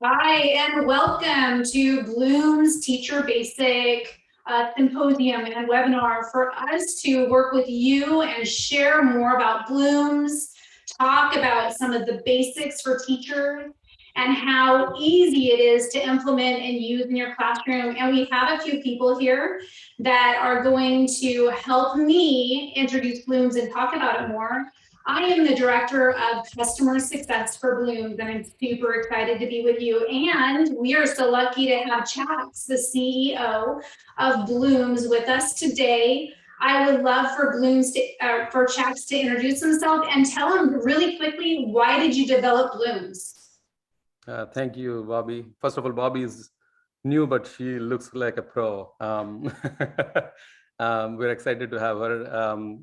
Hi, and welcome to Bloomz Teacher Basic Symposium and webinar for us to work with you and share more about Bloomz, talk about some of the basics for teachers and how easy it is to implement and use in your classroom. And we have a few people here that are going to help me introduce Bloomz and talk about it more. I am the Director of Customer Success for Bloomz, and I'm super excited to be with you. And we are so lucky to have Chaks, the CEO of Bloomz, with us today. I would love for for Chaks to introduce himself and tell him really quickly, why did you develop Bloomz? Thank you, Bobbi. First of all, Bobbi is new, but she looks like a pro. We're excited to have her.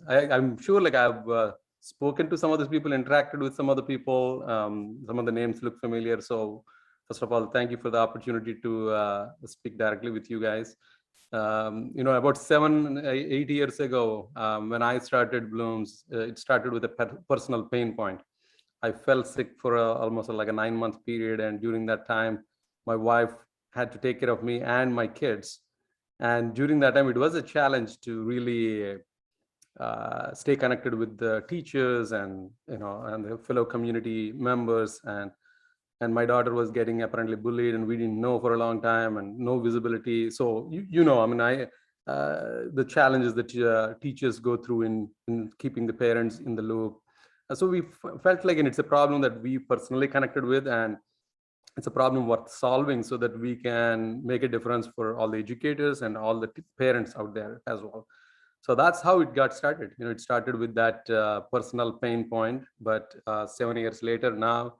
I'm sure I've spoken to some of these people, interacted with some of the people. Some of the names look familiar. So first of all, thank you for the opportunity to speak directly with you guys. About 7-8 years ago, when I started Bloomz, it started with a personal pain point. I fell sick for almost like a 9-month period. And during that time, my wife had to take care of me and my kids. And during that time, it was a challenge to really stay connected with the teachers and the fellow community members. And my daughter was getting apparently bullied, and we didn't know for a long time, and no visibility. So the challenges that teachers go through in keeping the parents in the loop. So we felt like, and it's a problem that we personally connected with, and it's a problem worth solving so that we can make a difference for all the educators and all the parents out there as well. So that's how it got started. It started with that personal pain point, but 7 years later now,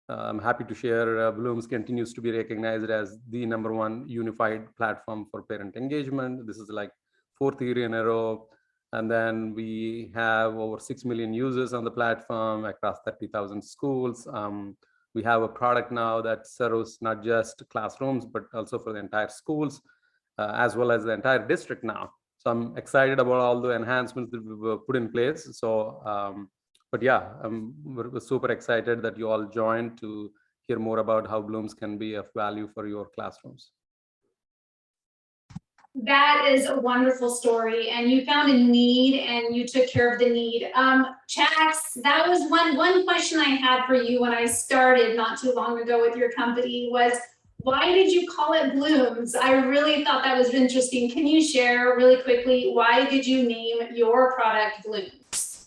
I'm happy to share Bloomz continues to be recognized as the #1 unified platform for parent engagement. This is like 4th year in a row. And then we have over 6 million users on the platform across 30,000 schools. We have a product now that serves not just classrooms, but also for the entire schools, as well as the entire district now. So I'm excited about all the enhancements that we've put in place. So, but yeah, we're super excited that you all joined to hear more about how Bloomz can be of value for your classrooms. That is a wonderful story, and you found a need and you took care of the need. Chaks, that was one question I had for you when I started not too long ago with your company was, why did you call it Bloomz? I really thought that was interesting. Can you share really quickly, why did you name your product Bloomz?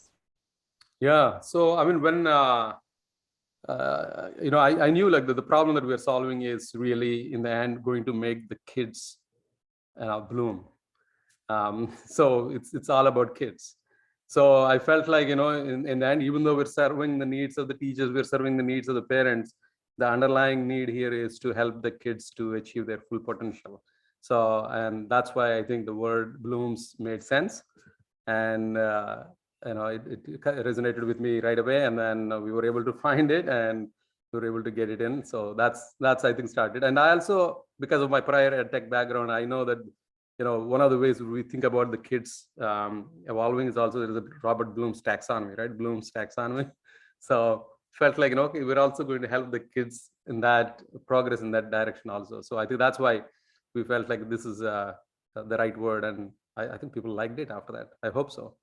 Yeah, so I mean, when I knew like the problem that we're solving is really in the end going to make the kids bloom. So it's all about kids. So I felt like, in the end, even though we're serving the needs of the teachers, we're serving the needs of the parents, the underlying need here is to help the kids to achieve their full potential. So, and that's why I think the word Bloomz made sense. And, it resonated with me right away. And then we were able to find it and we were able to get it in. So that's I think started. And I also, because of my prior tech background, I know that one of the ways we think about the kids evolving is also there is a Robert Bloom's taxonomy, right? Bloom's taxonomy. So felt like, okay, we're also going to help the kids in that progress in that direction also. So I think that's why we felt like this is the right word. And I think people liked it after that. I hope so.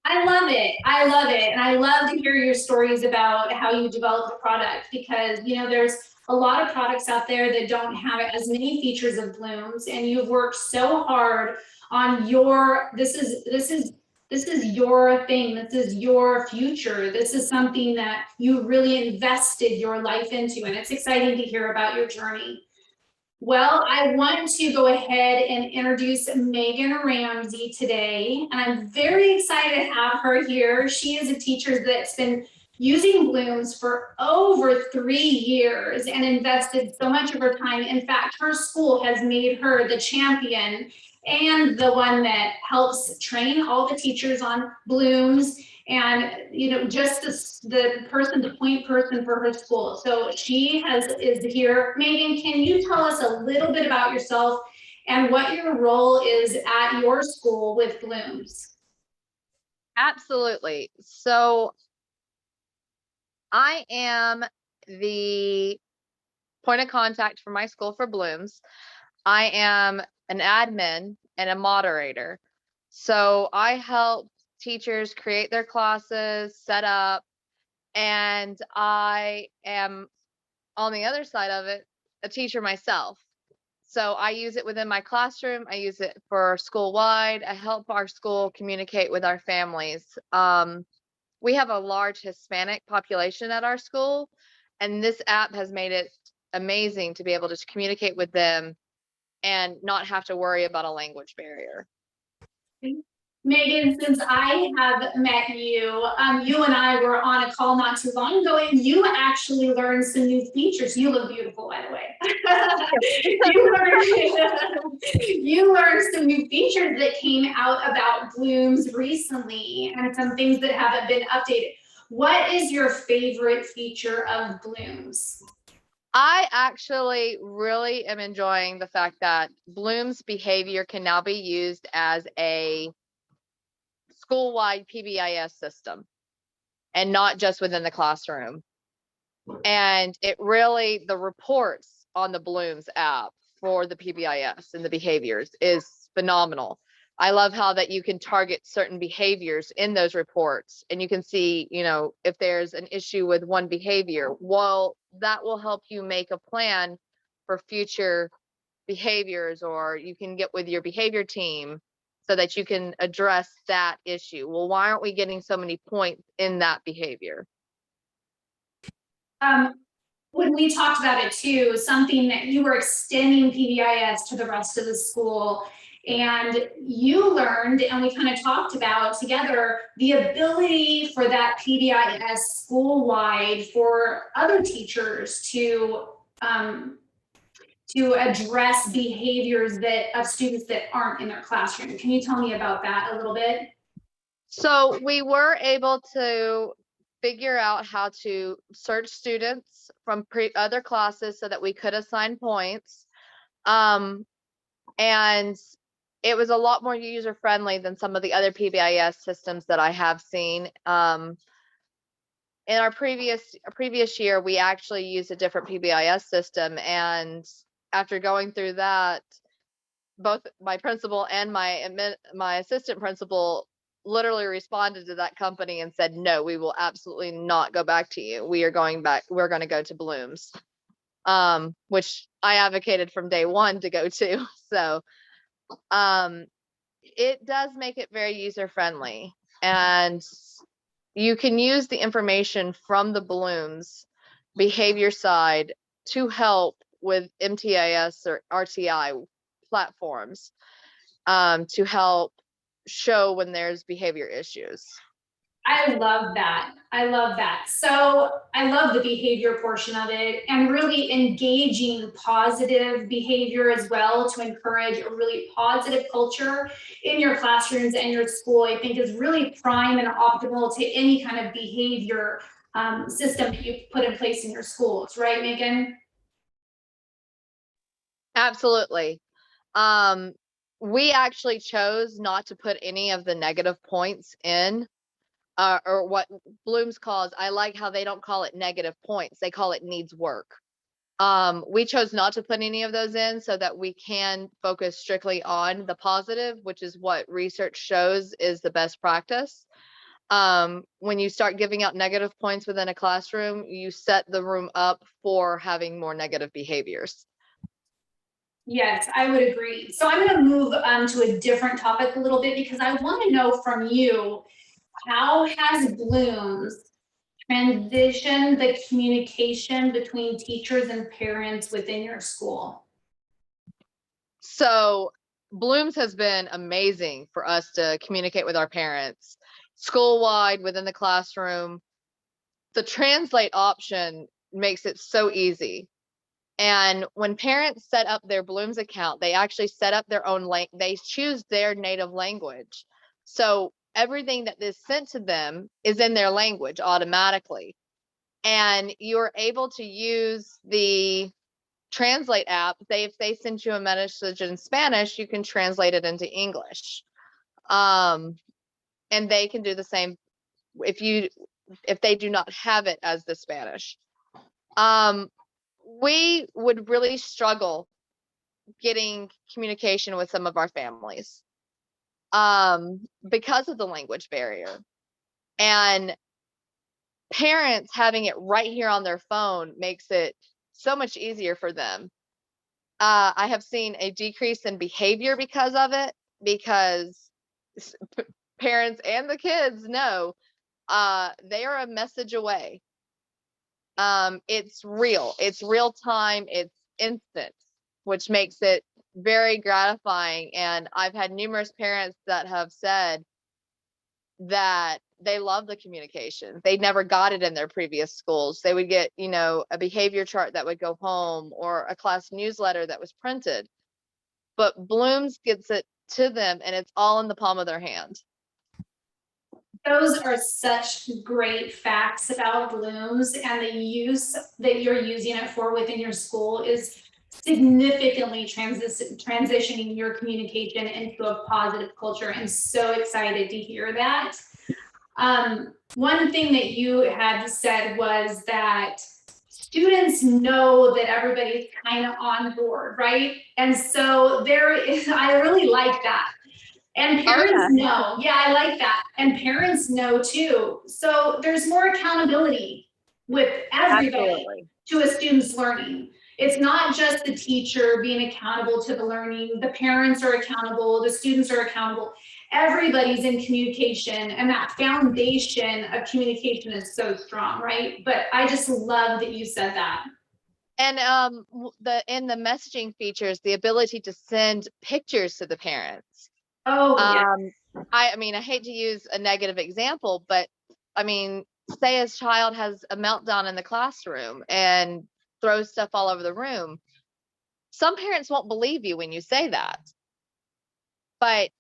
I love it. I love it. And I love to hear your stories about how you developed the product, because, there's a lot of products out there that don't have as many features of Bloomz, and you've worked so hard on this is your thing. This is your future. This is something that you really invested your life into, and it's exciting to hear about your journey. Well, I want to go ahead and introduce Megan Ramsey today, and I'm very excited to have her here. She is a teacher that's been using Bloomz for over 3 years and invested so much of her time. In fact, her school has made her the champion and the one that helps train all the teachers on Bloomz, and just the point person for her school. So she is here. Megan, can you tell us a little bit about yourself and what your role is at your school with Bloomz? Absolutely. So I am the point of contact for my school for Bloomz. I am an admin and a moderator. So I help teachers create their classes, set up, and I am, on the other side of it, a teacher myself. So I use it within my classroom. I use it for school-wide. I help our school communicate with our families. We have a large Hispanic population at our school, and this app has made it amazing to be able to communicate with them and not have to worry about a language barrier. Megan, since I have met you, you and I were on a call not too long ago, and you actually learned some new features. You look beautiful, by the way. You learned some new features that came out about Bloomz recently, and some things that haven't been updated. What is your favorite feature of Bloomz? I actually really am enjoying the fact that Bloomz behavior can now be used as a school-wide PBIS system and not just within the classroom. And it really, the reports on the Bloomz app for the PBIS and the behaviors is phenomenal. I love how that you can target certain behaviors in those reports, and you can see, you know, if there's an issue with one behavior, well, that will help you make a plan for future behaviors, or you can get with your behavior team so that you can address that issue. Well, why aren't we getting so many points in that behavior? When we talked about it too, something that you were extending PBIS to the rest of the school, and you learned, and we kind of talked about together, the ability for that PBIS school-wide for other teachers to address behaviors that of students that aren't in their classroom. Can you tell me about that a little bit? So we were able to figure out how to search students from other classes so that we could assign points. And it was a lot more user friendly than some of the other PBIS systems that I have seen. In our previous year, we actually used a different PBIS system, and after going through that, both my principal and my assistant principal literally responded to that company and said, no, we will absolutely not go back to you. We are going back. We're going to go to Bloomz, which I advocated from day one to go to. So it does make it very user friendly, and you can use the information from the Bloomz behavior side to help with MTIS or RTI platforms, to help show when there's behavior issues. I love that. I love that. So I love the behavior portion of it, and really engaging positive behavior as well to encourage a really positive culture in your classrooms and your school, I think is really prime and optimal to any kind of behavior system that you put in place in your schools, right, Megan? Absolutely. We actually chose not to put any of the negative points in, or what Bloomz calls, I like how they don't call it negative points, they call it needs work. We chose not to put any of those in so that we can focus strictly on the positive, which is what research shows is the best practice. When you start giving out negative points within a classroom, you set the room up for having more negative behaviors. Yes, I would agree. So I'm going to move to a different topic a little bit, because I want to know from you, how has Bloomz transitioned the communication between teachers and parents within your school? So Bloomz has been amazing for us to communicate with our parents school-wide, within the classroom. The translate option makes it so easy. And when parents set up their Bloomz account, they actually set up their own they choose their native language. So everything that is sent to them is in their language automatically. And you're able to use the translate app. If they send you a message in Spanish, you can translate it into English. And they can do the same if they do not have it as the Spanish. we would really struggle getting communication with some of our families because of the language barrier. And parents having it right here on their phone makes it so much easier for them. I have seen a decrease in behavior because of it, because parents and the kids know they are a message away. It's real time, it's instant, which makes it very gratifying. And I've had numerous parents that have said that they love the communication. They never got it in their previous schools. They would get, you know, a behavior chart that would go home or a class newsletter that was printed. But Bloomz gets it to them and it's all in the palm of their hand. Those are such great facts about Bloomz, and the use that you're using it for within your school is significantly transitioning your communication into a positive culture. I'm so excited to hear that. One thing that you had said was that students know that everybody's kind of on board, right? And so I really like that. And parents know, yeah, I like that. And parents know too. So there's more accountability with everybody to a student's learning. It's not just the teacher being accountable to the learning. The parents are accountable, the students are accountable. Everybody's in communication, and that foundation of communication is so strong, right? But I just love that you said that. And in the messaging features, the ability to send pictures to the parents. Oh, yeah. I mean, I hate to use a negative example, but I mean, say a child has a meltdown in the classroom and throws stuff all over the room. Some parents won't believe you when you say that, but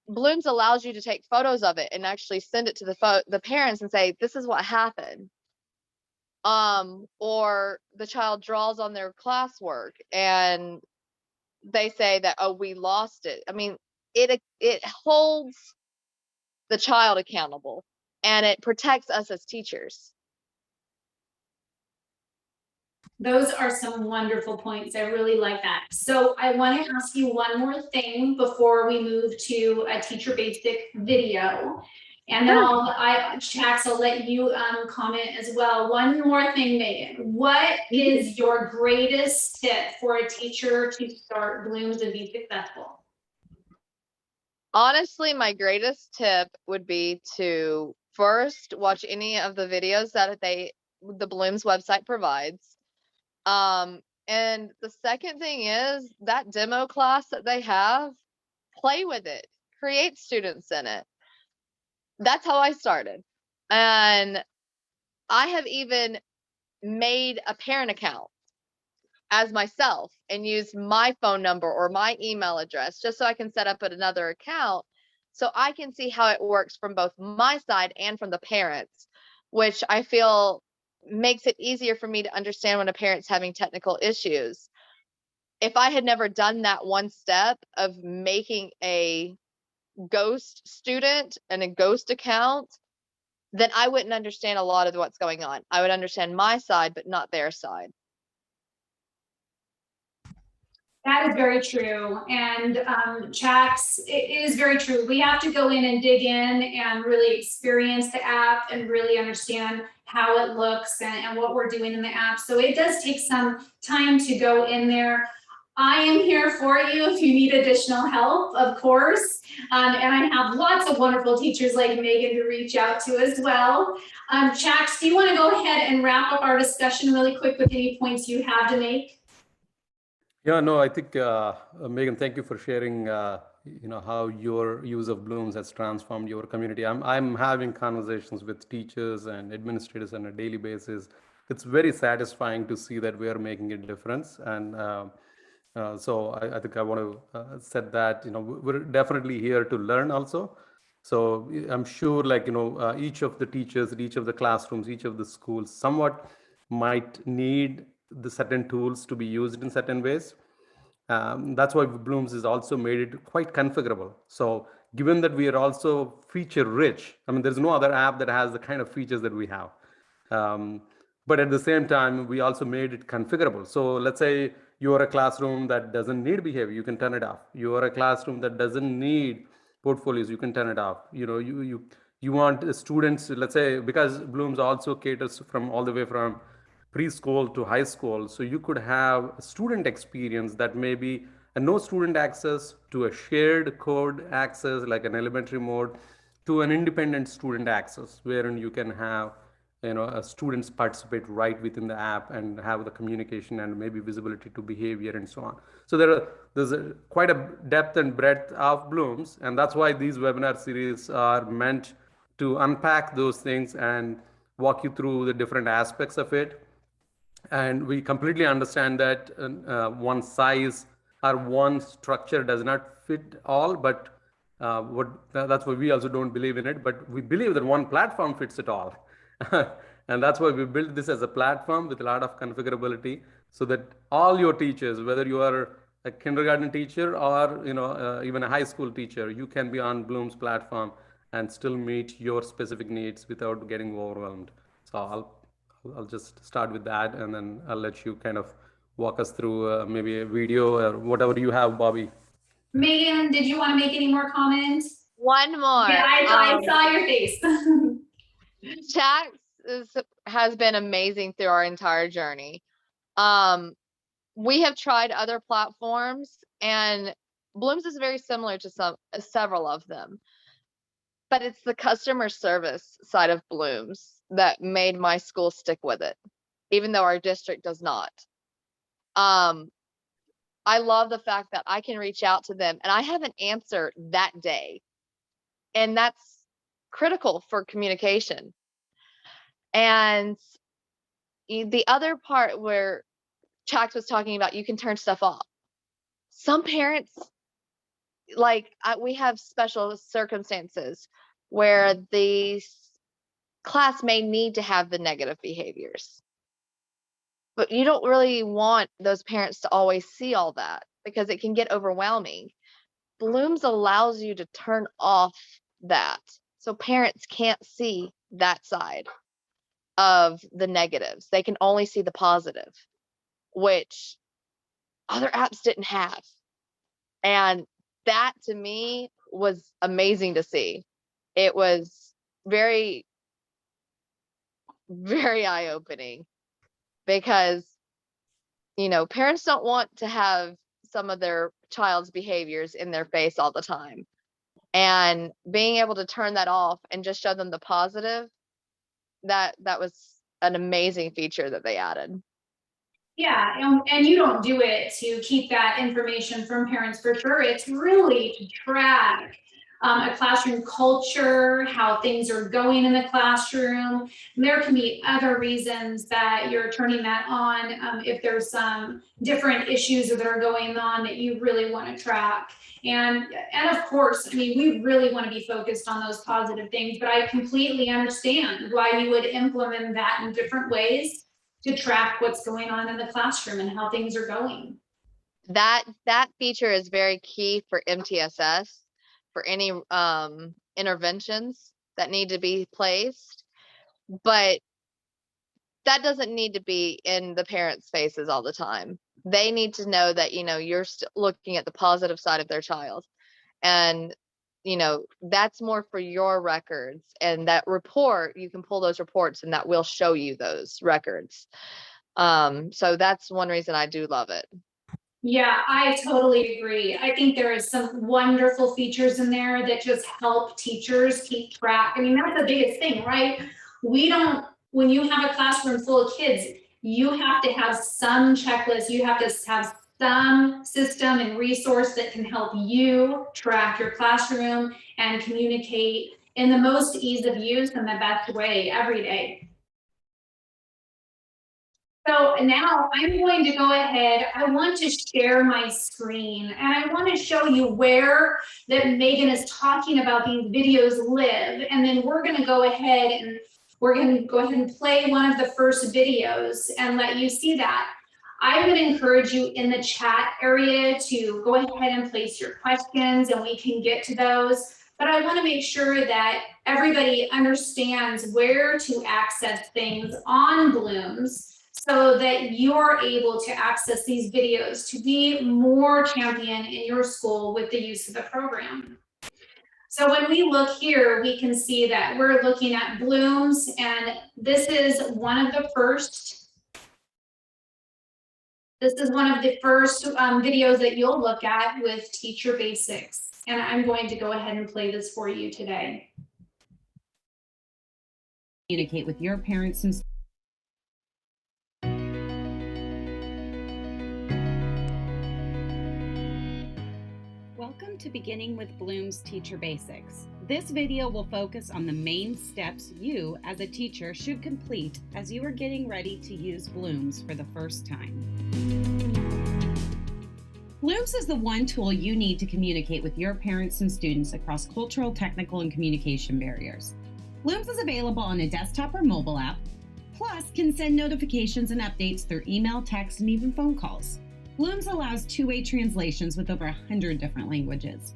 Bloomz allows you to take photos of it and actually send it to the parents and say, this is what happened. Or the child draws on their classwork and they say that, oh, we lost it. I mean, it holds the child accountable and it protects us as teachers. Those are some wonderful points. I really like that. So I want to ask you one more thing before we move to a teacher basic video. And then Chaks, I'll let you comment as well. One more thing, Megan. What is your greatest tip for a teacher to start Bloomz and be successful? Honestly, my greatest tip would be to first watch any of the videos that the Bloomz website provides. And the second thing is that demo class that they have, play with it, create students in it. That's how I started. And I have even made a parent account as myself and used my phone number or my email address just so I can set up another account so I can see how it works from both my side and from the parents, which I feel makes it easier for me to understand when a parent's having technical issues. If I had never done that one step of making a ghost student and a ghost account, then I wouldn't understand a lot of what's going on. I would understand my side, but not their side. That is very true. And Chaks, it is very true. We have to go in and dig in and really experience the app and really understand how it looks and what we're doing in the app. So it does take some time to go in there. I am here for you if you need additional help, of course. And I have lots of wonderful teachers like Megan to reach out to as well. Chaks, do you want to go ahead and wrap up our discussion really quick with any points you have to make? Yeah, no, I think, Megan, thank you for sharing, how your use of Bloomz has transformed your community. I'm having conversations with teachers and administrators on a daily basis. It's very satisfying to see that we are making a difference. And so I think I want to set that, we're definitely here to learn also. So I'm sure each of the teachers, each of the classrooms, each of the schools somewhat might need the certain tools to be used in certain ways. That's why Bloomz has also made it quite configurable. So given that we are also feature rich, I mean, there's no other app that has the kind of features that we have. but at the same time, we also made it configurable. So let's say you are a classroom that doesn't need behavior, you can turn it off. You are a classroom that doesn't need portfolios, you can turn it off. You know, you want students, let's say, because Bloomz also caters from all the way from preschool to high school. So you could have a student experience that may be a no student access to a shared code access, like an elementary mode, to an independent student access, wherein you can have, you know, students participate right within the app and have the communication and maybe visibility to behavior and so on. So there's quite a depth and breadth of Bloomz, and that's why these webinar series are meant to unpack those things and walk you through the different aspects of it. And we completely understand that one size or one structure does not fit all, but that's why we also don't believe in it, but we believe that one platform fits it all. And that's why we built this as a platform with a lot of configurability, so that all your teachers, whether you are a kindergarten teacher or, you know, even a high school teacher, you can be on Bloomz platform and still meet your specific needs without getting overwhelmed. So I'll just start with that, and then I'll let you kind of walk us through maybe a video or whatever you have, Bobbi. Megan, did you want to make any more comments? One more. Yeah, I saw your face. Chaks has been amazing through our entire journey. We have tried other platforms, and Bloomz is very similar to several of them, but it's the customer service side of Bloomz that made my school stick with it, even though our district does not. I love the fact that I can reach out to them and I have an answer that day, and that's critical for communication. And the other part where Chaks was talking about, you can turn stuff off. Some parents, like we have special circumstances where the class may need to have the negative behaviors, but you don't really want those parents to always see all that because it can get overwhelming. Bloomz allows you to turn off that, so parents can't see that side of the negatives. They can only see the positive, which other apps didn't have. And that to me was amazing to see. It was very, very eye-opening, because, you know, parents don't want to have some of their child's behaviors in their face all the time. And being able to turn that off and just show them the positive, that was an amazing feature that they added. Yeah, and you don't do it to keep that information from parents for sure. It's really to track a classroom culture, how things are going in the classroom. And there can be other reasons that you're turning that on, if there's some different issues that are going on that you really want to track. And of course, I mean, we really want to be focused on those positive things, but I completely understand why you would implement that in different ways to track what's going on in the classroom and how things are going. That feature is very key for MTSS, for any interventions that need to be placed, but that doesn't need to be in the parents' faces all the time. They need to know that, you know, you're looking at the positive side of their child, and, you know, that's more for your records, and that report, you can pull those reports and that will show you those records. So that's one reason I do love it. Yeah, I totally agree. I think there is some wonderful features in there that just help teachers keep track. I mean, that's the biggest thing, right? When you have a classroom full of kids, you have to have some checklist. You have to have some system and resource that can help you track your classroom and communicate in the most ease of use and the best way every day. So now I'm going to go ahead. I want to share my screen, and I want to show you where that Megan is talking about these videos live. And then we're going to go ahead and play one of the first videos and let you see that. I would encourage you in the chat area to go ahead and place your questions, and we can get to those. but I want to make sure that everybody understands where to access things on Bloomz so that you're able to access these videos to be more champion in your school with the use of the program. So when we look here, we can see that we're looking at Bloomz, and this is one of the first videos that you'll look at with Teacher Basics. And I'm going to go ahead and play this for you today. Communicate with your parents and Welcome to Beginning with Bloomz Teacher Basics. This video will focus on the main steps you as a teacher should complete as you are getting ready to use Bloomz for the first time. Bloomz is the one tool you need to communicate with your parents and students across cultural, technical, and communication barriers. Bloomz is available on a desktop or mobile app, plus can send notifications and updates through email, text, and even phone calls. Bloomz allows two-way translations with over 100 different languages.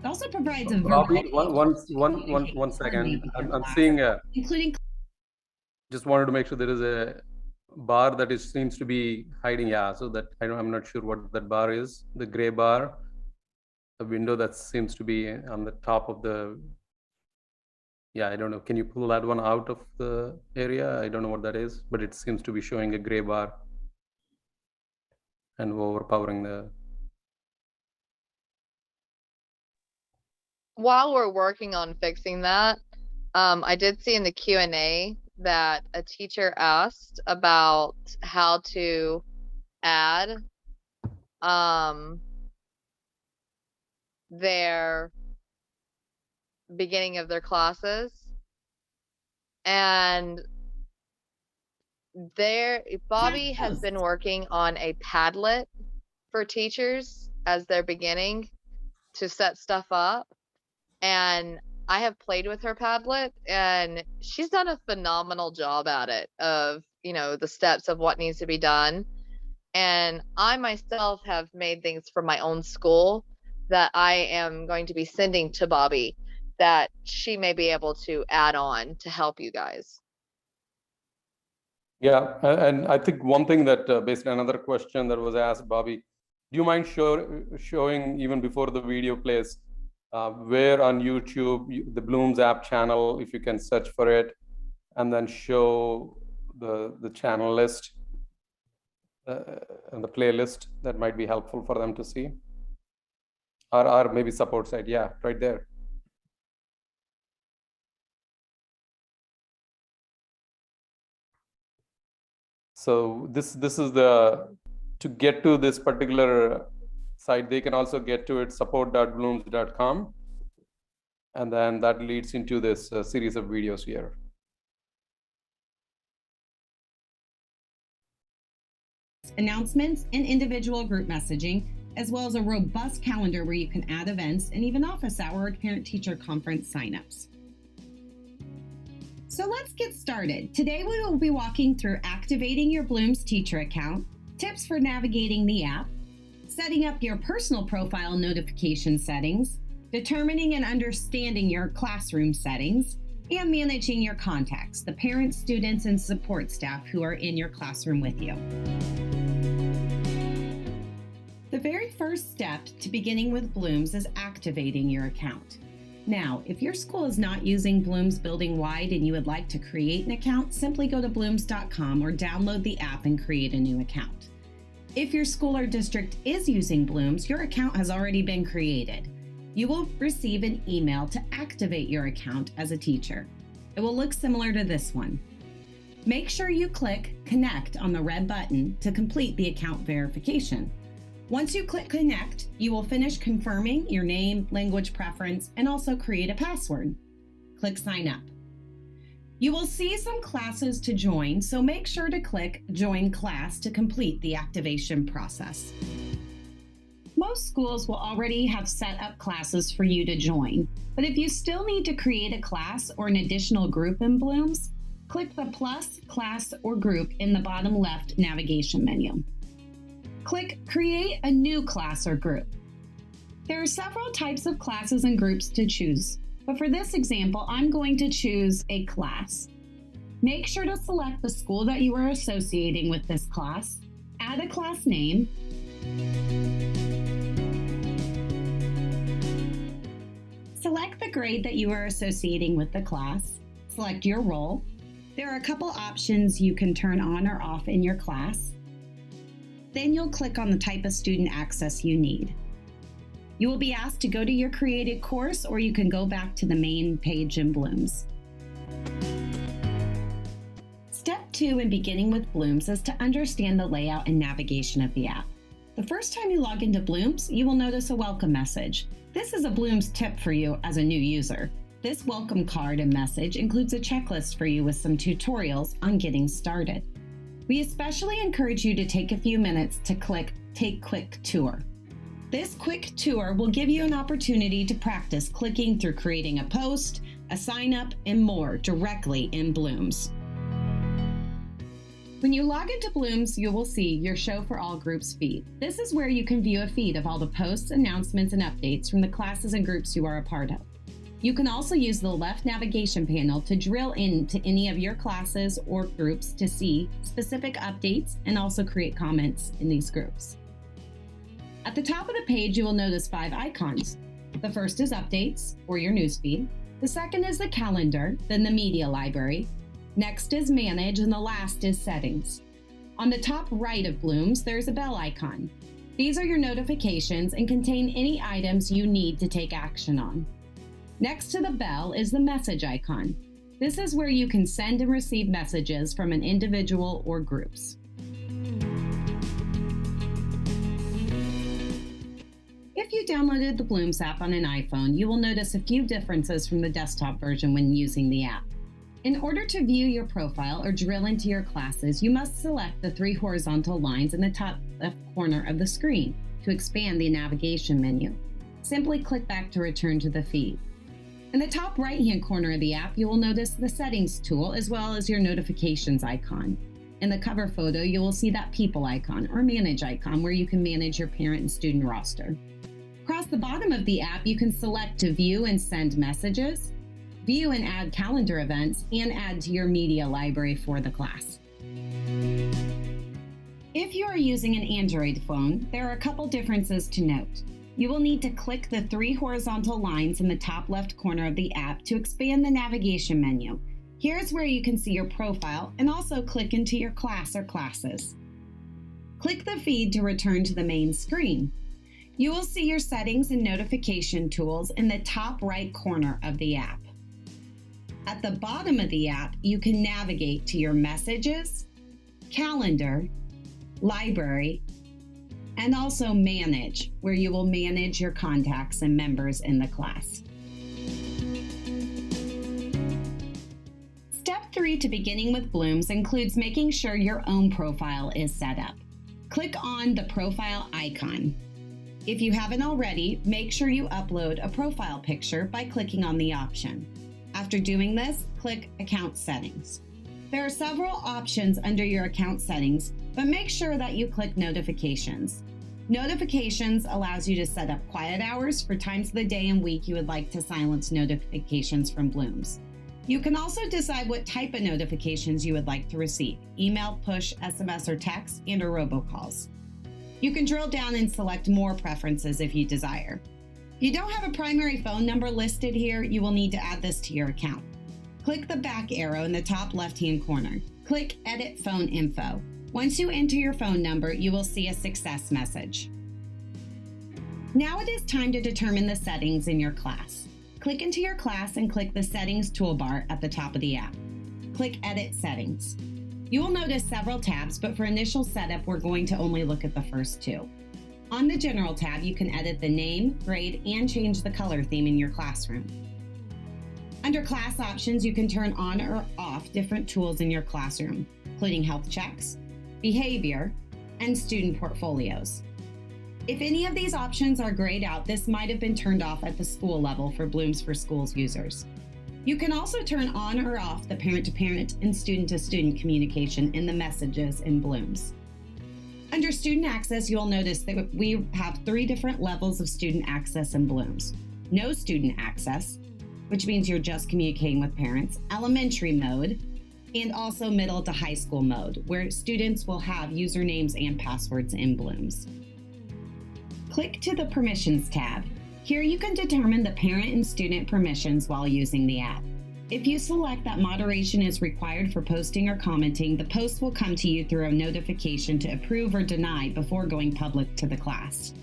It also provides a Bobbi, one second. I'm seeing including. Just wanted to make sure there is a bar that seems to be hiding. Yeah, so that I'm not sure what that bar is. The gray bar, the window that seems to be on the top of the. Yeah, I don't know. Can you pull that one out of the area? I don't know what that is, but it seems to be showing a gray bar and overpowering the. While we're working on fixing that, I did see in the Q&A that a teacher asked about how to add their beginning of their classes, and Bobbi has been working on a Padlet for teachers as they're beginning to set stuff up, and I have played with her Padlet, and she's done a phenomenal job at it of, the steps of what needs to be done. And I myself have made things for my own school that I am going to be sending to Bobbi that she may be able to add on to help you guys. Yeah, and I think one thing that based on another question that was asked, Bobbi, do you mind showing even before the video plays, where on YouTube, the Bloomz app channel, if you can search for it, and then show the channel list and the playlist, that might be helpful for them to see. Or maybe support site, yeah, right there. So this is to get to this particular site, they can also get to it, support.bloomz.com. And then that leads into this series of videos here. Announcements and individual group messaging, as well as a robust calendar where you can add events and even office hour or parent-teacher conference signups. So let's get started. Today we will be walking through activating your Bloomz teacher account, tips for navigating the app, setting up your personal profile notification settings, determining and understanding your classroom settings, and managing your contacts, the parents, students, and support staff who are in your classroom with you. The very first step to beginning with Bloomz is activating your account. Now, if your school is not using Bloomz building-wide and you would like to create an account, simply go to bloomz.com or download the app and create a new account. If your school or district is using Bloomz, your account has already been created. You will receive an email to activate your account as a teacher. It will look similar to this one. Make sure you click Connect on the red button to complete the account verification. Once you click Connect, you will finish confirming your name, language preference, and also create a password. Click Sign Up. You will see some classes to join, so make sure to click Join Class to complete the activation process. Most schools will already have set up classes for you to join, but if you still need to create a class or an additional group in Bloomz, click the plus, class, or group in the bottom left navigation menu. Click Create a new class or group. There are several types of classes and groups to choose, but for this example, I'm going to choose a class. Make sure to select the school that you are associating with this class, add a class name, select the grade that you are associating with the class, select your role. There are a couple options you can turn on or off in your class. Then you'll click on the type of student access you need. You will be asked to go to your created course, or you can go back to the main page in Bloomz. Step 2 in beginning with Bloomz is to understand the layout and navigation of the app. The first time you log into Bloomz, you will notice a welcome message. This is a Bloomz tip for you as a new user. This welcome card and message includes a checklist for you with some tutorials on getting started. We especially encourage you to take a few minutes to click Take Quick Tour. This quick tour will give you an opportunity to practice clicking through creating a post, a sign up, and more directly in Bloomz. When you log into Bloomz, you will see your Show for All Groups feed. This is where you can view a feed of all the posts, announcements, and updates from the classes and groups you are a part of. You can also use the left navigation panel to drill into any of your classes or groups to see specific updates and also create comments in these groups. At the top of the page, you will notice 5 icons. The first is Updates, or your newsfeed. The second is the Calendar, then the Media Library. Next is Manage, and the last is Settings. On the top right of Bloomz, there is a bell icon. These are your notifications and contain any items you need to take action on. Next to the bell is the message icon. This is where you can send and receive messages from an individual or groups. If you downloaded the Bloomz app on an iPhone, you will notice a few differences from the desktop version when using the app. In order to view your profile or drill into your classes, you must select the 3 horizontal lines in the top left corner of the screen to expand the navigation menu. Simply click back to return to the feed. In the top right-hand corner of the app, you will notice the Settings tool as well as your notifications icon. In the cover photo, you will see that People icon or Manage icon where you can manage your parent and student roster. Across the bottom of the app, you can select to view and send messages, view and add calendar events, and add to your media library for the class. If you are using an Android phone, there are a couple differences to note. You will need to click the 3 horizontal lines in the top left corner of the app to expand the navigation menu. Here's where you can see your profile and also click into your class or classes. Click the feed to return to the main screen. You will see your settings and notification tools in the top right corner of the app. At the bottom of the app, you can navigate to your messages, calendar, library, and also manage, where you will manage your contacts and members in the class. Step 3 to beginning with Bloomz includes making sure your own profile is set up. Click on the profile icon. If you haven't already, make sure you upload a profile picture by clicking on the option. After doing this, click Account Settings. There are several options under your account settings, but make sure that you click Notifications. Notifications allows you to set up quiet hours for times of the day and week you would like to silence notifications from Bloomz. You can also decide what type of notifications you would like to receive: email, push, SMS, or text, and/or robocalls. You can drill down and select more preferences if you desire. If you don't have a primary phone number listed here, you will need to add this to your account. Click the back arrow in the top left-hand corner. Click Edit Phone Info. Once you enter your phone number, you will see a success message. Now it is time to determine the settings in your class. Click into your class and click the Settings toolbar at the top of the app. Click Edit Settings. You will notice several tabs, but for initial setup, we're going to only look at the first 2. On the General tab, you can edit the name, grade, and change the color theme in your classroom. Under Class Options, you can turn on or off different tools in your classroom, including health checks, behavior, and student portfolios. If any of these options are grayed out, this might have been turned off at the school level for Bloomz for Schools users. You can also turn on or off the parent-to-parent and student-to-student communication in the messages in Bloomz. Under student access, you'll notice that we have 3 different levels of student access in Bloomz. No student access, which means you're just communicating with parents, elementary mode, and also middle to high school mode, where students will have usernames and passwords in Bloomz. Click to the Permissions tab. Here you can determine the parent and student permissions while using the app. If you select that moderation is required for posting or commenting, the post will come to you through a notification to approve or deny before going public to the class.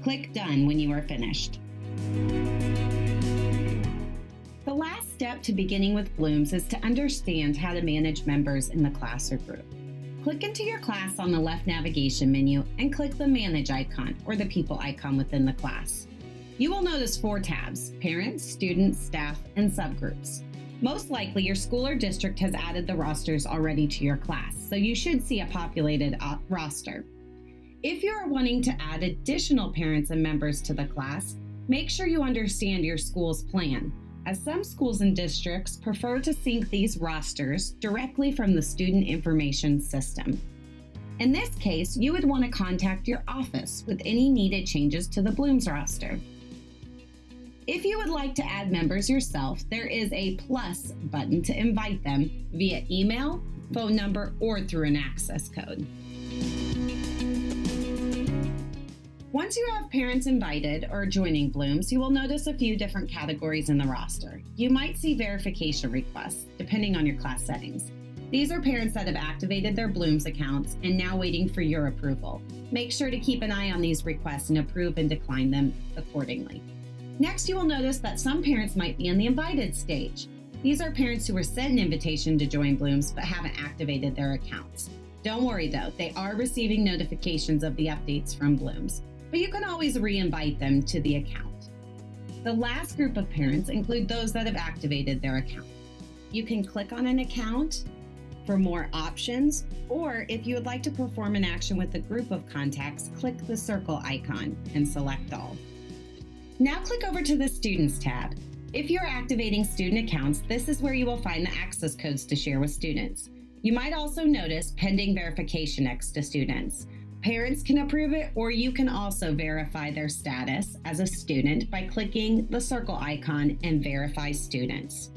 Click Done when you are finished. The last step to beginning with Bloomz is to understand how to manage members in the class or group. Click into your class on the left navigation menu and click the Manage icon or the People icon within the class. You will notice 4 tabs: Parents, Students, Staff, and Subgroups. Most likely, your school or district has added the rosters already to your class, so you should see a populated roster. If you are wanting to add additional parents and members to the class, make sure you understand your school's plan, as some schools and districts prefer to sync these rosters directly from the student information system. In this case, you would want to contact your office with any needed changes to the Bloomz roster. If you would like to add members yourself, there is a plus button to invite them via email, phone number, or through an access code. Once you have parents invited or joining Bloomz, you will notice a few different categories in the roster. You might see verification requests, depending on your class settings. These are parents that have activated their Bloomz accounts and now waiting for your approval. Make sure to keep an eye on these requests and approve and decline them accordingly. Next, you will notice that some parents might be in the invited stage. These are parents who were sent an invitation to join Bloomz but haven't activated their accounts. Don't worry though, they are receiving notifications of the updates from Bloomz, but you can always re-invite them to the account. The last group of parents include those that have activated their account. You can click on an account for more options, or if you would like to perform an action with a group of contacts, click the circle icon and select all. Now click over to the Students tab. If you're activating student accounts, this is where you will find the access codes to share with students. You might also notice pending verification next to students. Parents can approve it, or you can also verify their status as a student by clicking the circle icon and verify students.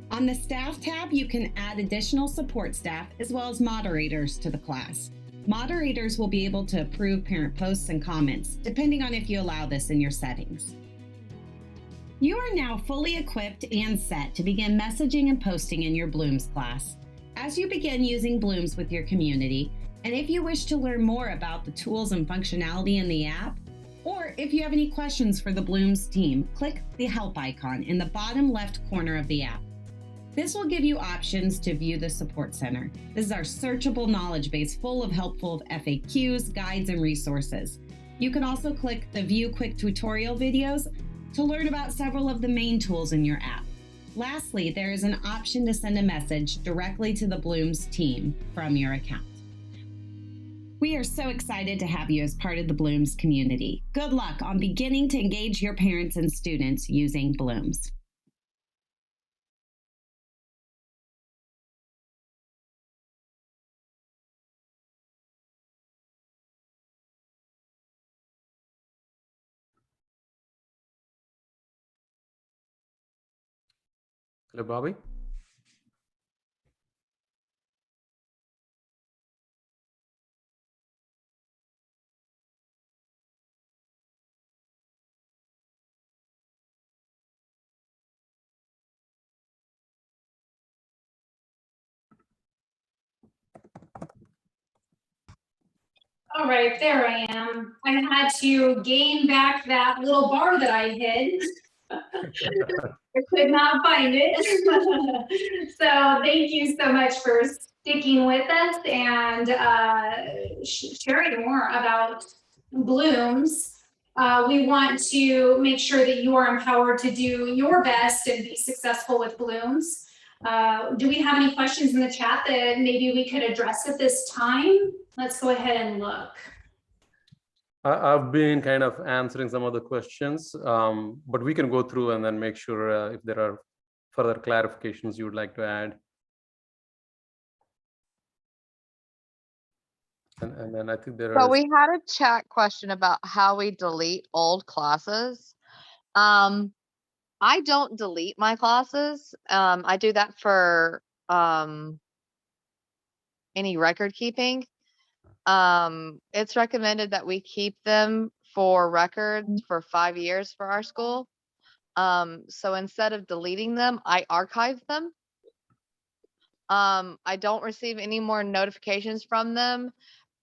On the Staff tab, you can add additional support staff as well as moderators to the class. Moderators will be able to approve parent posts and comments, depending on if you allow this in your settings. You are now fully equipped and set to begin messaging and posting in your Bloomz class. As you begin using Bloomz with your community, and if you wish to learn more about the tools and functionality in the app, or if you have any questions for the Bloomz team, click the Help icon in the bottom left corner of the app. This will give you options to view the Support Center. This is our searchable knowledge base full of helpful FAQs, guides, and resources. You can also click the View Quick Tutorial videos to learn about several of the main tools in your app. Lastly, there is an option to send a message directly to the Bloomz team from your account. We are so excited to have you as part of the Bloomz community. Good luck on beginning to engage your parents and students using Bloomz. Hello, Bobbi. All right, there I am. I had to gain back that little bar that I hid. I could not find it. So thank you so much for sticking with us and sharing more about Bloomz. We want to make sure that you are empowered to do your best and be successful with Bloomz. Do we have any questions in the chat that maybe we could address at this time? Let's go ahead and look. I've been kind of answering some of the questions, but we can go through and then make sure if there are further clarifications you would like to add. And then I think there So are, we had a chat question about how we delete old classes. I don't delete my classes. I do that for any record keeping. It's recommended that we keep them for records for 5 years for our school. So instead of deleting them, I archive them. I don't receive any more notifications from them,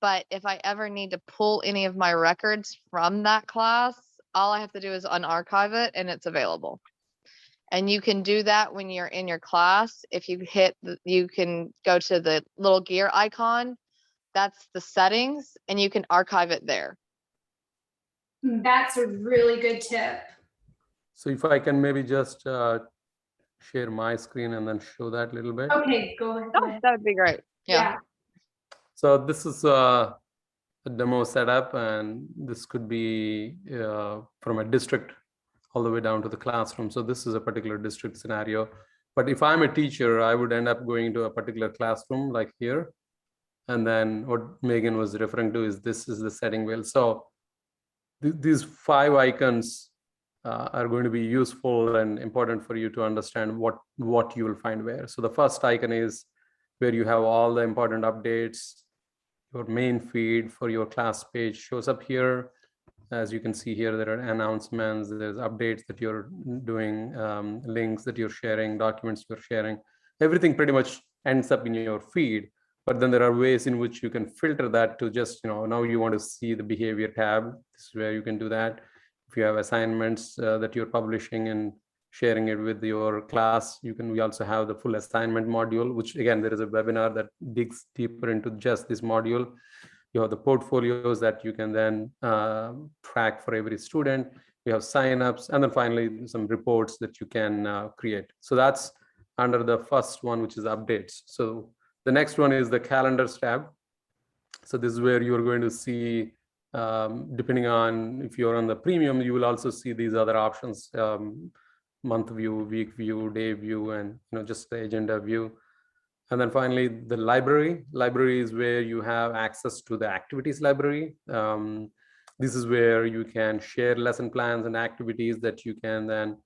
but if I ever need to pull any of my records from that class, all I have to do is unarchive it and it's available. And you can do that when you're in your class. If you you can go to the little gear icon, that's the settings, and you can archive it there. That's a really good tip. so if I can maybe just share my screen and then show that a little bit. Okay, go ahead. Oh, that would be great. Yeah. So this is a demo setup, and this could be from a district all the way down to the classroom. So this is a particular district scenario. But if I'm a teacher, I would end up going to a particular classroom like here. And then what Megan was referring to is this is the setting wheel. So these 5 icons are going to be useful and important for you to understand what you will find where. So the first icon is where you have all the important updates. Your main feed for your class page shows up here. As you can see here, there are announcements, there's updates that you're doing, links that you're sharing, documents you're sharing. Everything pretty much ends up in your feed. But then there are ways in which you can filter that to just, now you want to see the behavior tab. This is where you can do that. If you have assignments that you're publishing and sharing it with your class, we also have the full assignment module, which again, there is a webinar that digs deeper into just this module. You have the portfolios that you can then track for every student. You have signups, and then finally some reports that you can create. So that's under the first one, which is updates. So the next one is the calendars tab. So this is where you're going to see, depending on if you're on the premium, you will also see these other options, month view, week view, day view, and just the agenda view. And then finally, the library. Library is where you have access to the activities library. This is where you can share lesson plans and activities that you can then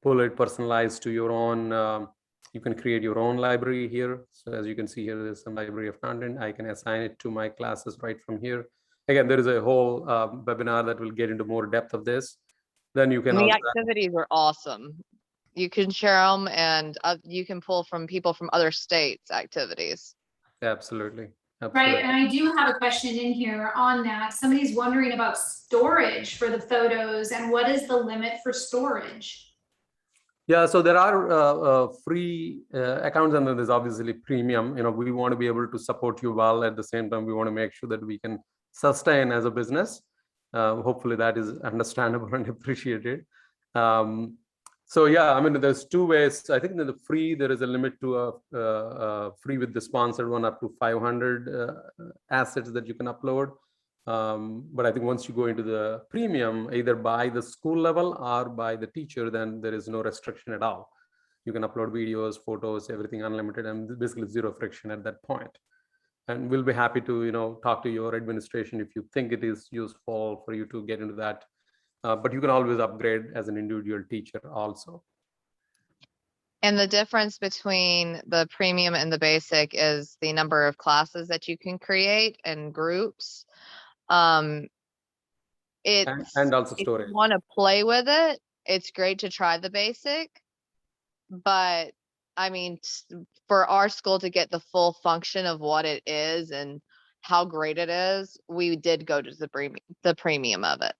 pull it personalized to your own. You can create your own library here. So as you can see here, there's some library of content. I can assign it to my classes right from here. Again, there is a whole webinar that will get into more depth of this. Then you can And the also activities are awesome. You can share them, and you can pull from people from other states' activities. absolutely. Right, and I do have a question in here on that. Somebody's wondering about storage for the photos and what is the limit for storage? Yeah, so there are free accounts, and then there's obviously premium. We want to be able to support you well. At the same time, we want to make sure that we can sustain as a business. Hopefully that is understandable and appreciated. So yeah, I mean, there's 2 ways. I think in the free, there is a limit to a free with the sponsored one up to 500 assets that you can upload. But I think once you go into the premium, either by the school level or by the teacher, then there is no restriction at all. You can upload videos, photos, everything unlimited, and basically 0 friction at that point. And we'll be happy to, talk to your administration if you think it is useful for you to get into that. But you can always upgrade as an individual teacher also. And the difference between the premium and the basic is the number of classes that you can create and groups. And also if storage. you want to play with it, it's great to try the basic. But I mean, for our school to get the full function of what it is and how great it is, we did go to the premium of it.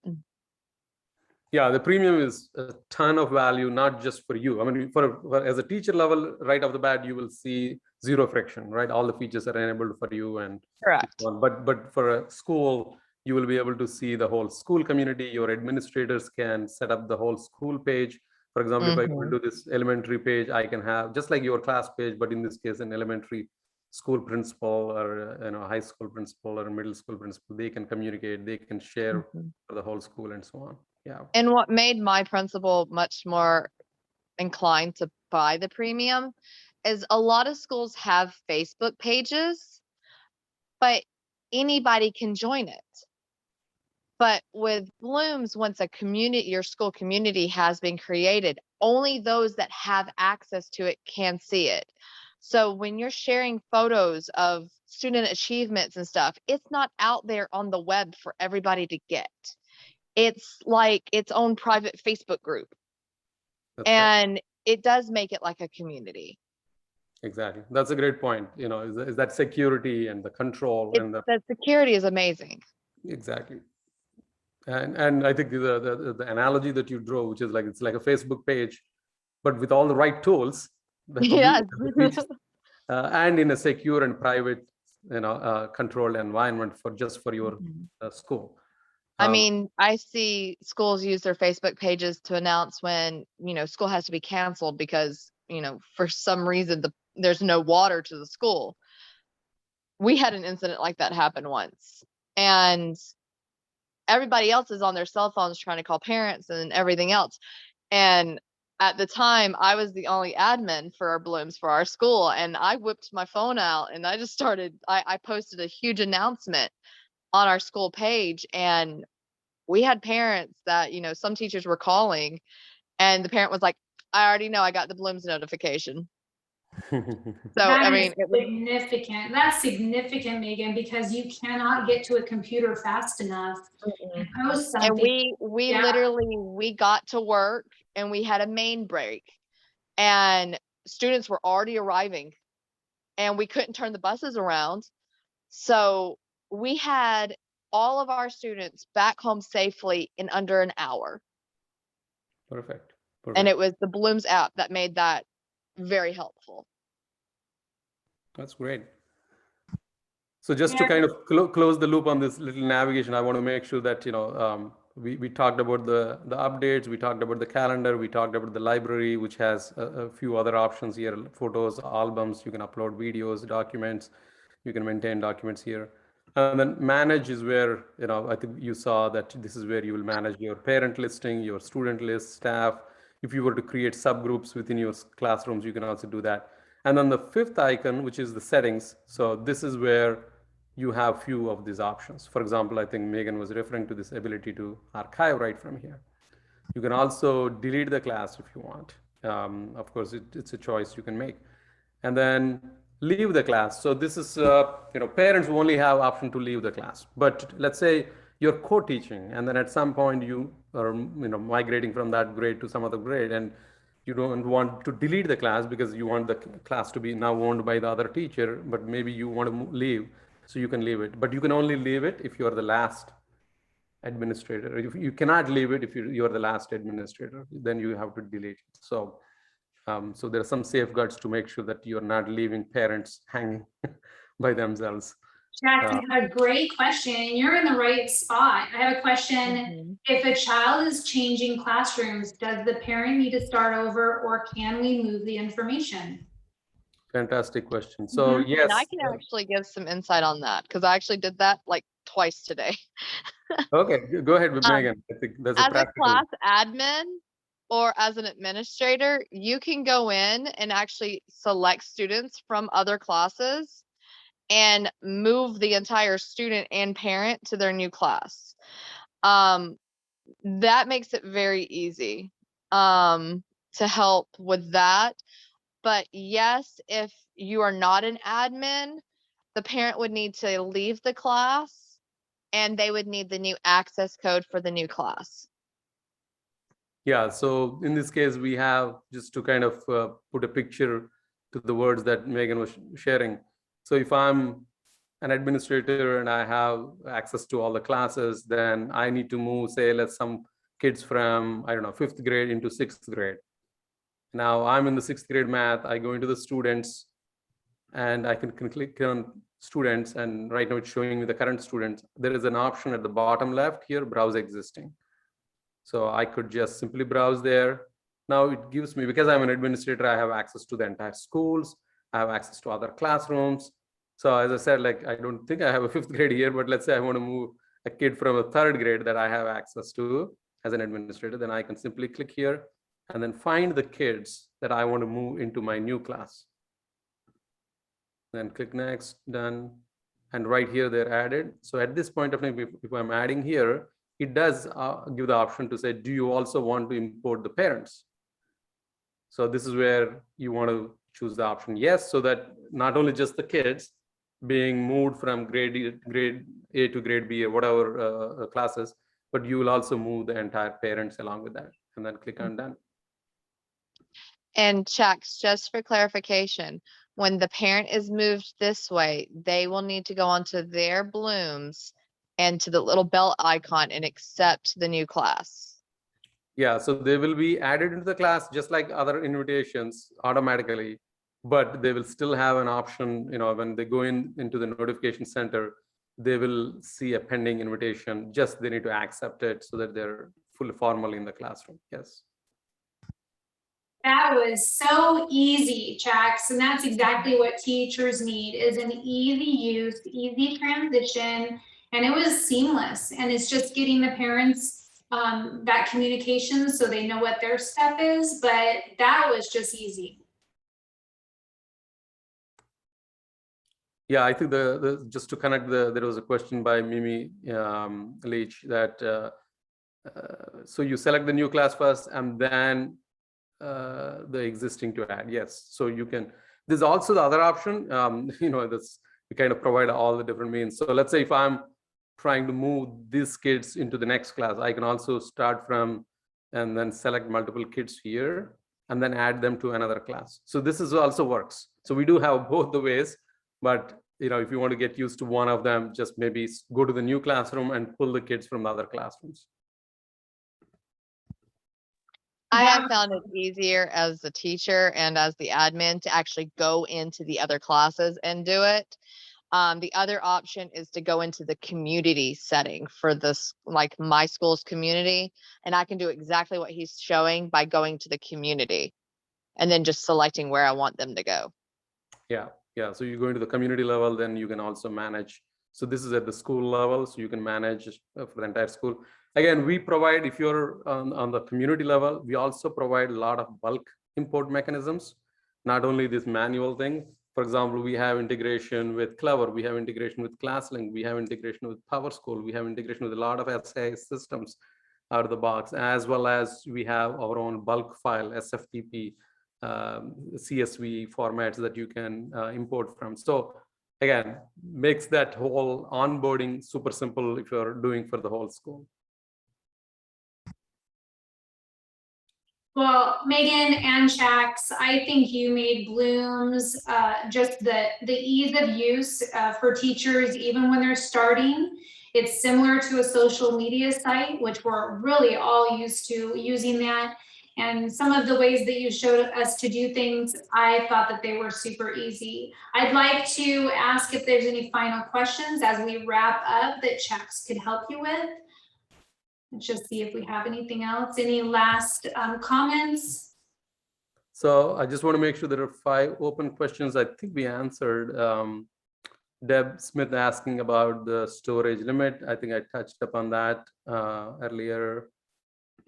Yeah, the premium is a ton of value, not just for you. I mean, for as a teacher level, right off the bat, you will see 0 friction, right? All the features are enabled for you, and Correct. But for a school, you will be able to see the whole school community. Your administrators can set up the whole school page. For example, if I go to this elementary page, I can have just like your class page, but in this case, an elementary school principal or high school principal or middle school principal. They can communicate, they can share for the whole school and so on. Yeah. And what made my principal much more inclined to buy the premium is a lot of schools have Facebook pages, but anybody can join it. But with Bloomz, once a community, your school community has been created, only those that have access to it can see it. So when you're sharing photos of student achievements and stuff, it's not out there on the web for everybody to get. It's like its own private Facebook group. That's right. And it does make it like a community. Exactly. That's a great point. You know, is that security and the control and The security is amazing. exactly. And I think the analogy that you drove, which is like, it's like a Facebook page, but with all the right tools, Yes. and in a secure and private, controlled environment for your school. I mean, I see schools use their Facebook pages to announce when, school has to be canceled because, for some reason there's no water to the school. We had an incident like that happen once, and everybody else is on their cell phones trying to call parents and everything else. And at the time, I was the only admin for our Bloomz for our school, and I whipped my phone out and I just started, I posted a huge announcement on our school page, and we had parents that, some teachers were calling, and the parent was like, I already know, I got the Bloomz notification. So That I mean, is significant. That's significant, Megan, because you cannot get to a computer fast enough and post something. And we literally, we got to work and we had a main break, and students were already arriving, and we couldn't turn the buses around. So we had all of our students back home safely in under an hour. Perfect. And it was the Bloomz app that made that very helpful. That's great. So just to kind of close the loop on this little navigation, I want to make sure that, we talked about the updates, we talked about the calendar, we talked about the library, which has a few other options here: photos, albums, you can upload videos, documents, you can maintain documents here. And then manage is where, I think you saw that this is where you will manage your parent listing, your student list, staff. If you were to create subgroups within your classrooms, you can also do that. And then the fifth icon, which is the settings. So this is where you have few of these options. For example, I think Megan was referring to this ability to archive right from here. You can also delete the class if you want. Of course, it's a choice you can make. And then leave the class. So this is, parents only have option to leave the class. But let's say you're co-teaching, and then at some point you are, migrating from that grade to some other grade, and you don't want to delete the class because you want the class to be now owned by the other teacher, but maybe you want to leave, so you can leave it. But you can only leave it if you're the last administrator. If you cannot leave it if you're the last administrator, then you have to delete it. So so there are some safeguards to make sure that you're not leaving parents hanging by themselves. Chaks, you had a great question, and you're in the right spot. I have a question. If a child is changing classrooms, does the parent need to start over, or can we move the information? Fantastic question. So yes. And I can actually give some insight on that, because I actually did that like twice today. Okay, go ahead with Megan. I think that's as a class admin or as an administrator, you can go in and actually select students from other classes and move the entire student and parent to their new class. That makes it very easy to help with that. But yes, if you are not an admin, the parent would need to leave the class and they would need the new access code for the new class. Yeah, so in this case, we have, just to kind of put a picture to the words that Megan was sharing. So if I'm an administrator and I have access to all the classes, then I need to move, say, let's some kids from, I don't know, 5th grade into 6th grade. Now I'm in the 6th grade math, I go into the students and I can click on students, and right now it's showing me the current students. There is an option at the bottom left here, browse existing. So I could just simply browse there. Now it gives me, because I'm an administrator, I have access to the entire schools, I have access to other classrooms. So as I said, like, I don't think I have a 5th grade here, but let's say I want to move a kid from a 3rd grade that I have access to as an administrator, then I can simply click here and then find the kids that I want to move into my new class. Then click next, done. and right here they're added. So at this point of time, if I'm adding here, it does give the option to say, do you also want to import the parents? So this is where you want to choose the option yes, so that not only just the kids being moved from grade A to grade B or whatever classes, but you will also move the entire parents along with that, and then click on done. And Chaks, just for clarification, when the parent is moved this way, they will need to go onto their Bloomz and to the little bell icon and accept the new class. Yeah, so they will be added into the class just like other invitations automatically, but they will still have an option, when they go into the notification center, they will see a pending invitation, just they need to accept it so that they're fully formal in the classroom. Yes. That was so easy, Chaks, and that's exactly what teachers need, is an easy use, easy transition, and it was seamless. And it's just getting the parents that communication so they know what their step is, but that was just easy. Yeah, I think just to connect there was a question by Mimi Leach that so you select the new class first and then the existing to add. Yes, so you can. There's also the other option. That's we kind of provide all the different means. So let's say if I'm trying to move these kids into the next class, I can also start from and then select multiple kids here and then add them to another class. So this is also works. So we do have both the ways, but if you want to get used to one of them, just maybe go to the new classroom and pull the kids from the other classrooms. I have found it easier as a teacher and as the admin to actually go into the other classes and do it. The other option is to go into the community setting for this, like my school's community, and I can do exactly what he's showing by going to the community and then just selecting where I want them to go. Yeah. So you go into the community level, then you can also manage. So this is at the school level, so you can manage for the entire school. Again, we provide, if you're on the community level, we also provide a lot of bulk import mechanisms, not only this manual thing. For example, we have integration with Clever, we have integration with ClassLink, we have integration with PowerSchool, we have integration with a lot of SAS systems out of the box, as well as we have our own bulk file, SFTP, CSV formats that you can import from. So again, makes that whole onboarding super simple if you're doing for the whole school. Well, Megan and Chaks, I think you made Bloomz just the ease of use for teachers, even when they're starting. It's similar to a social media site, which we're really all used to using that. And some of the ways that you showed us to do things, I thought that they were super easy. I'd like to ask if there's any final questions as we wrap up that Chaks could help you with. Let's just see if we have anything else. Any last comments? So I just want to make sure there are 5 open questions. I think we answered. Deb Smith asking about the storage limit. I think I touched upon that earlier.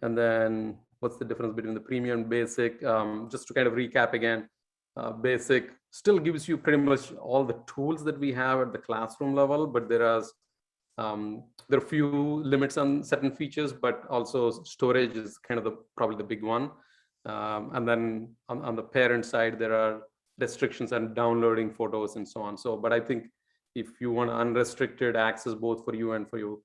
And then what's the difference between the premium and basic? Just to kind of recap again, basic still gives you pretty much all the tools that we have at the classroom level, but there are a few limits on certain features, but also storage is kind of probably the big one. And then on the parent side, there are restrictions on downloading photos and so on. So, but I think if you want unrestricted access both for you and for your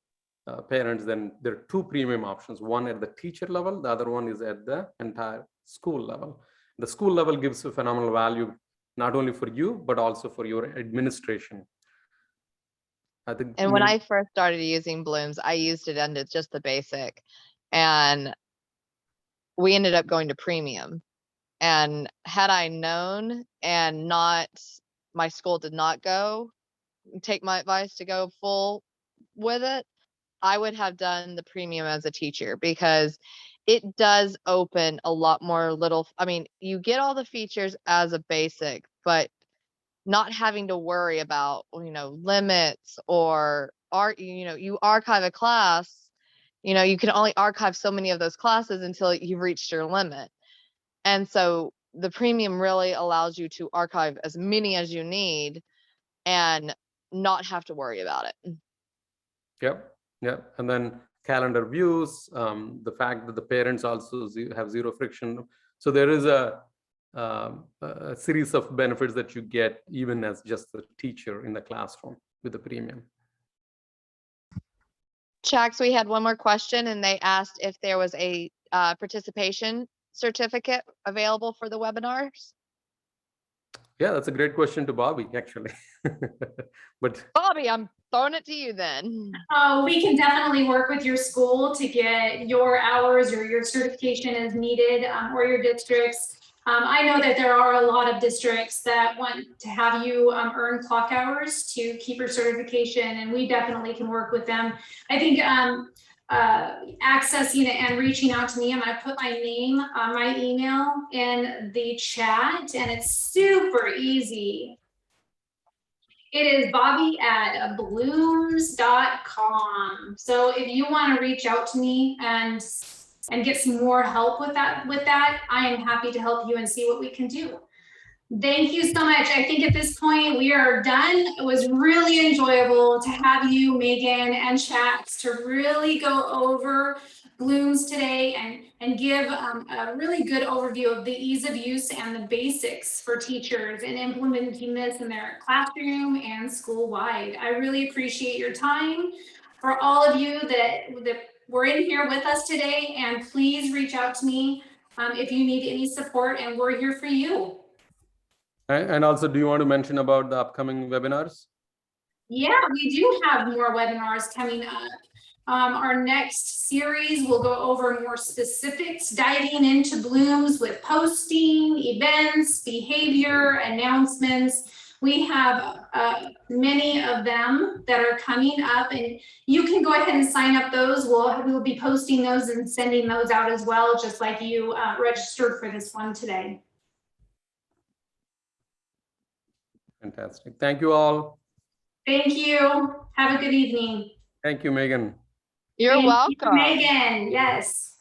parents, then there are 2 premium options. One at the teacher level, the other one is at the entire school level. The school level gives a phenomenal value, not only for you, but also for your administration. I think. And when I first started using Bloomz, I used it under just the basic, and we ended up going to premium. And had I known and my school did not take my advice to go full with it, I would have done the premium as a teacher, because it does open a lot more you get all the features as a basic, but not having to worry about, limits or you archive a class, you can only archive so many of those classes until you've reached your limit. And so the premium really allows you to archive as many as you need. And not have to worry about it. Yep. Yep. And then calendar views, the fact that the parents also have zero friction. So there is a series of benefits that you get even as just the teacher in the classroom with the premium. Chaks, we had one more question, and they asked if there was a participation certificate available for the webinars. Yeah, that's a great question to Bobbi, actually. But Bobbi, I'm throwing it to you then. Oh, we can definitely work with your school to get your hours or your certification as needed, or your districts. I know that there are a lot of districts that want to have you earn clock hours to keep your certification, and we definitely can work with them. I think accessing it and reaching out to me, I'm gonna put my name, my email in the chat, and it's super easy. It is bobbi@bloomz.com. So if you want to reach out to me and get some more help with that, I am happy to help you and see what we can do. Thank you so much. I think at this point we are done. It was really enjoyable to have you, Megan and Chaks, to really go over Bloomz today and give a really good overview of the ease of use and the basics for teachers in implementing this in their classroom and school-wide. I really appreciate your time. For all of you that were in here with us today, and please reach out to me if you need any support, and we're here for you. and also, do you want to mention about the upcoming webinars? Yeah, we do have more webinars coming up. Our next series will go over more specifics, diving into Bloomz with posting, events, behavior, announcements. We have many of them that are coming up, and you can go ahead and sign up those. We'll be posting those and sending those out as well, just like you registered for this one today. Fantastic. Thank you all. Thank you. Have a good evening. Thank you, Megan. You're Thank you, welcome. Megan, yes.